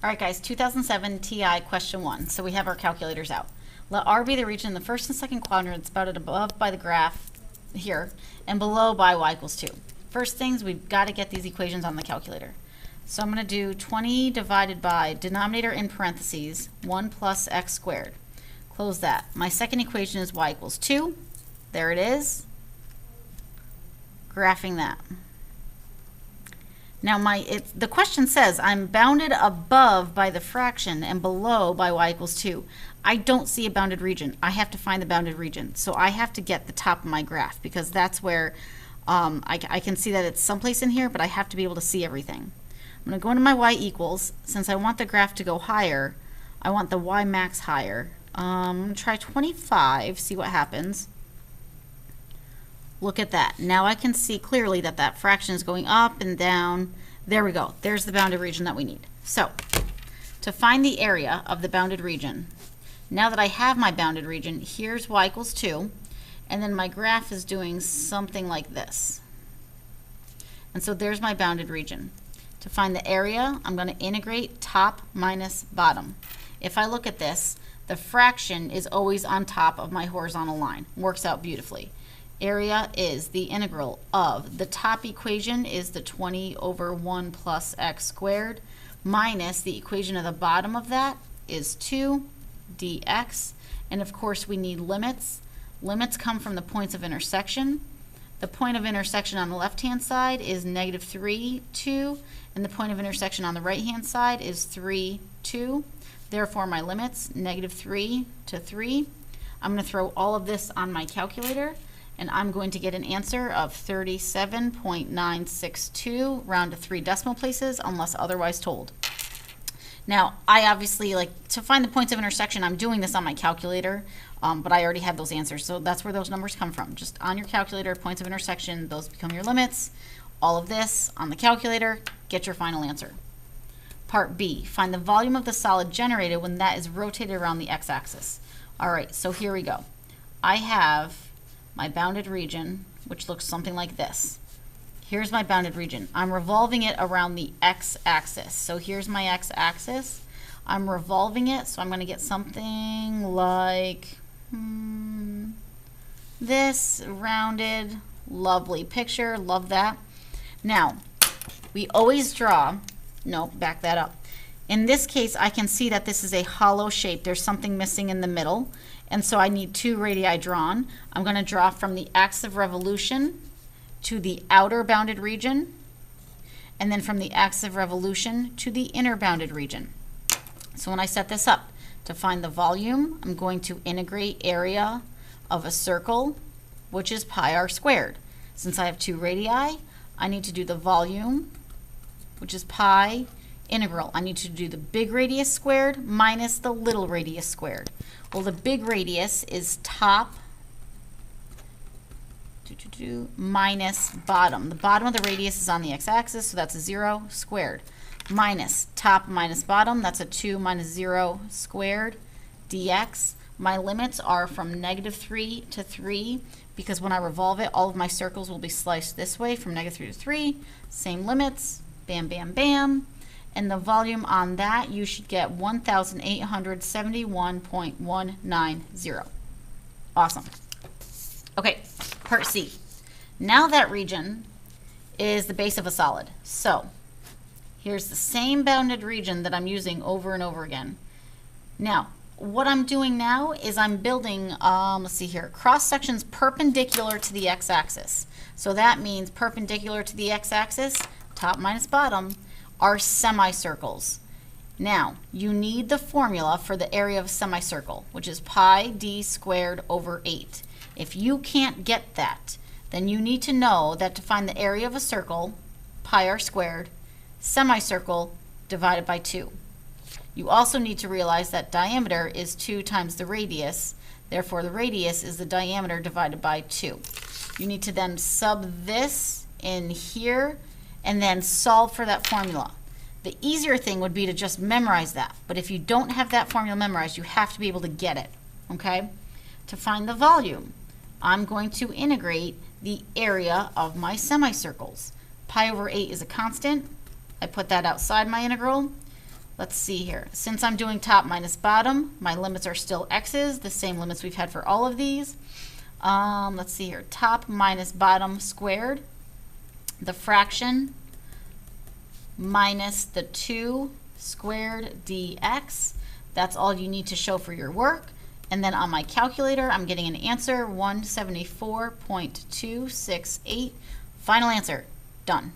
All right, guys, 2007 TI question 1. So we have our calculators out. Let R be the region in the first and second quadrants bounded above by the graph here and below by y equals 2. First things, we've got to get these equations on the calculator. So I'm going to do 20 divided by denominator in parentheses 1 plus x squared. Close that. My second equation is y equals 2. There it is. Graphing that. Now the question says I'm bounded above by the fraction and below by y equals 2. I don't see a bounded region. I have to find the bounded region. So I have to get the top of my graph because that's where I can see that it's someplace in here, but I have to be able to see everything. I'm going to go into my y equals. Since I want the graph to go higher, I want the y max higher. I'm going to try 25, see what happens. Look at that. Now I can see clearly that that fraction is going up and down. There we go. There's the bounded region that we need. So to find the area of the bounded region, now that I have my bounded region, here's y equals 2, and then my graph is doing something like this. And so there's my bounded region. To find the area, I'm going to integrate top minus bottom. If I look at this, the fraction is always on top of my horizontal line. Works out beautifully. Area is the integral of the top equation is the 20 over 1 plus x squared minus the equation of the bottom of that is 2 dx. And of course we need limits. Limits come from the points of intersection. The point of intersection on the left-hand side is negative 3, 2, and the point of intersection on the right-hand side is 3, 2. Therefore my limits, negative 3 to 3. I'm going to throw all of this on my calculator, and I'm going to get an answer of 37.962, round to 3 decimal places unless otherwise told. Now, I obviously, to find the points of intersection, I'm doing this on my calculator, but I already have those answers, so that's where those numbers come from. Just on your calculator, points of intersection, those become your limits. All of this on the calculator, get your final answer. Part B, find the volume of the solid generated when that is rotated around the x-axis. All right, so here we go. I have my bounded region, which looks something like this. Here's my bounded region. I'm revolving it around the x-axis. So here's my x-axis. I'm revolving it, so I'm going to get something like this rounded, lovely picture. Love that. Now, we always draw, no, back that up. In this case, I can see that this is a hollow shape. There's something missing in the middle. And so I need 2 radii drawn. I'm going to draw from the axis of revolution to the outer bounded region, and then from the axis of revolution to the inner bounded region. So when I set this up, to find the volume, I'm going to integrate area of a circle, which is pi r squared. Since I have 2 radii, I need to do the volume, which is pi integral. I need to do the big radius squared minus the little radius squared. Well, the big radius is top minus bottom. The bottom of the radius is on the x-axis, so that's a 0 squared. Minus top minus bottom, that's a 2 minus 0 squared dx. My limits are from negative 3 to 3 because when I revolve it, all of my circles will be sliced this way from negative 3 to 3. Same limits, bam, bam, bam. And the volume on that, you should get 1,871.190. Awesome. Okay, part C. Now that region is the base of a solid. So here's the same bounded region that I'm using over and over again. Now, what I'm doing now is I'm building, let's see here, cross sections perpendicular to the x-axis. So that means perpendicular to the x-axis, top minus bottom, are semicircles. Now, you need the formula for the area of a semicircle, which is pi d squared over 8. If you can't get that, then you need to know that to find the area of a circle, pi r squared, semicircle divided by 2. You also need to realize that diameter is 2 times the radius, therefore the radius is the diameter divided by 2. You need to then sub this in here and then solve for that formula. The easier thing would be to just memorize that, but if you don't have that formula memorized, you have to be able to get it, okay? To find the volume, I'm going to integrate the area of my semicircles. Pi over 8 is a constant. I put that outside my integral. Let's see here. Since I'm doing top minus bottom, my limits are still x's, the same limits we've had for all of these. Let's see here. Top minus bottom squared. The fraction minus the 2 squared dx. That's all you need to show for your work. And then on my calculator, I'm getting an answer, 174.268. Final answer. Done.